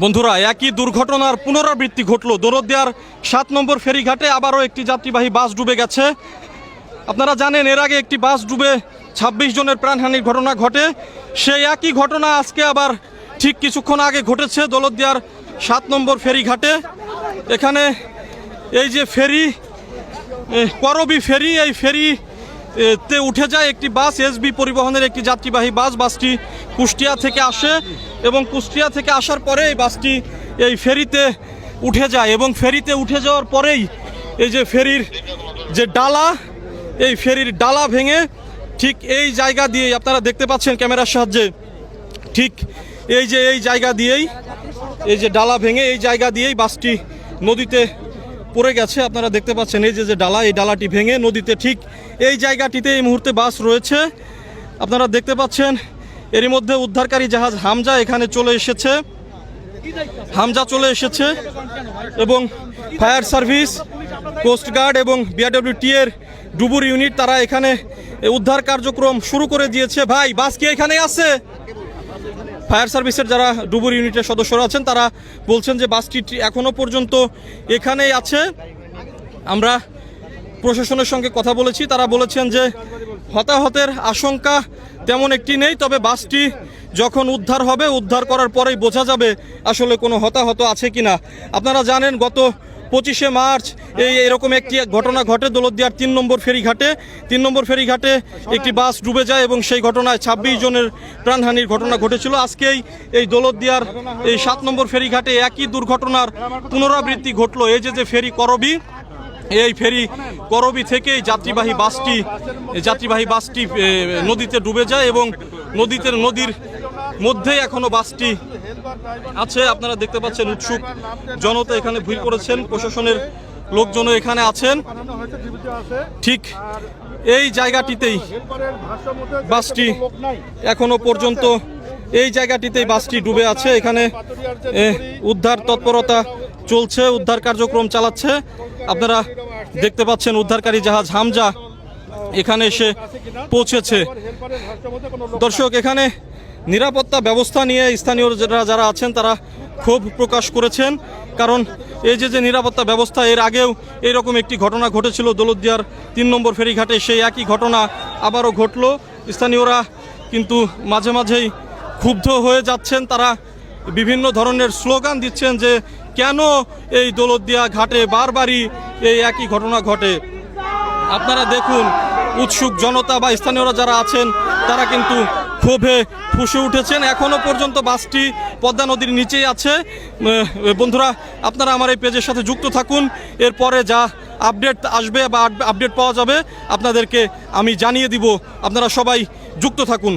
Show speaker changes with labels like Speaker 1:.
Speaker 1: বন্ধুরা, একই দুর্ঘটনার পুনরাবৃত্তি ঘটল। দৌলতদিয়ার 7 নম্বর ফেরিঘাটে আবারও একটি যাত্রীবাহী বাস ডুবে গেছে। আপনারা জানেন এর আগে একটি বাস ডুবে 26 জনের প্রাণহানির ঘটনা ঘটে। সেই একই ঘটনা আজকে আবার ঠিক কিছুক্ষণ আগে ঘটেছে দৌলতদিয়ার 7 নম্বর ফেরিঘাটে। এখানে এই যে ফেরি, করবি ফেরি, এই ফেরিতে উঠে যায় একটি বাস, এসবি পরিবহনের একটি যাত্রীবাহী বাস। বাসটি কুষ্টিয়া থেকে আসে এবং কুষ্টিয়া থেকে আসার পরে এই বাসটি এই ফেরিতে উঠে যায় এবং ফেরিতে উঠে যাওয়ার পরেই এই যে ফেরির যে ডালা, এই ফেরির ডালা ভেঙে ঠিক এই জায়গা দিয়েই আপনারা দেখতে পাচ্ছেন ক্যামেরার সাহায্যে, ঠিক এই যে এই জায়গা দিয়েই এই যে ডালা ভেঙে এই জায়গা দিয়েই বাসটি নদীতে পড়ে গেছে। আপনারা দেখতে পাচ্ছেন এই যে ডালা, এই ডালাটি ভেঙে নদীতে ঠিক এই জায়গাটিতে এই মুহূর্তে বাস রয়েছে। আপনারা দেখতে পাচ্ছেন এরই মধ্যে উদ্ধারকারী জাহাজ হামজা এখানে চলে এসেছে। হামজা চলে এসেছে এবং ফায়ার সার্ভিস, কোস্টগার্ড এবং বিআরডব্লিউটি এর ডুবুর ইউনিট তারা এখানে উদ্ধার কার্যক্রম শুরু করে দিয়েছে। ভাই, বাস কি এখানে আছে? ফায়ার সার্ভিসের যারা ডুবুর ইউনিটের সদস্যরা আছেন তারা বলছেন যে বাসটি এখনো পর্যন্ত এখানেই আছে। আমরা প্রশাসনের সঙ্গে কথা বলেছি, তারা বলেছেন যে হতাহতের আশঙ্কা তেমন একটি নেই, তবে বাসটি যখন উদ্ধার হবে, উদ্ধার করার পরেই বোঝা যাবে আসলে কোনো হতাহত আছে কিনা। আপনারা জানেন গত 25শে মার্চ এরকম একটি ঘটনা ঘটে দৌলতদিয়ার 3 নম্বর ফেরিঘাটে। 3 নম্বর ফেরিঘাটে একটি বাস ডুবে যায় এবং সেই ঘটনায় 26 জনের প্রাণহানির ঘটনা ঘটেছিল। আজকেই এই দৌলতদিয়ার এই 7 নম্বর ফেরিঘাটে একই দুর্ঘটনার পুনরাবৃত্তি ঘটলো। এই যে ফেরি করবি, এই ফেরি করবি থেকেই যাত্রীবাহী বাসটি নদীতে ডুবে যায় এবং নদীর মধ্যেই এখনো বাসটি আছে। আপনারা দেখতে পাচ্ছেন উৎসুক জনতা এখানে ভিড় করেছেন, প্রশাসনের লোকজনও এখানে আছেন। ঠিক এই জায়গাটিতেই বাসটি এখনো পর্যন্ত এই জায়গাটিতেই বাসটি ডুবে আছে। এখানে উদ্ধার তৎপরতা চলছে, উদ্ধার কার্যক্রম চালাচ্ছে। আপনারা দেখতে পাচ্ছেন উদ্ধারকারী জাহাজ হামজা এখানে এসে পৌঁছেছে। দর্শক, এখানে নিরাপত্তা ব্যবস্থা নিয়ে স্থানীয় যারা আছেন তারা ক্ষোভ প্রকাশ করেছেন, কারণ এই যে নিরাপত্তা ব্যবস্থা, এর আগেও এইরকম একটি ঘটনা ঘটেছিল দৌলতদিয়ার 3 নম্বর ফেরিঘাটে, সেই একই ঘটনা আবারও ঘটলো। স্থানীয়রা কিন্তু মাঝে মাঝেই ক্ষুব্ধ হয়ে যাচ্ছেন, তারা বিভিন্ন ধরনের স্লোগান দিচ্ছেন যে কেন এই দৌলতদিয়া ঘাটে বারবারই এই একই ঘটনা ঘটে। আপনারা দেখুন উৎসুক জনতা বা স্থানীয়রা যারা আছেন তারা কিন্তু ক্ষোভে ফুঁসে উঠেছেন। এখনো পর্যন্ত বাসটি পদ্মা নদীর নিচেই আছে। বন্ধুরা, আপনারা আমার এই পেজের সাথে যুক্ত থাকুন, এরপরে যা আপডেট আসবে বা আপডেট পাওয়া যাবে আপনাদেরকে আমি জানিয়ে দিব। আপনারা সবাই যুক্ত থাকুন।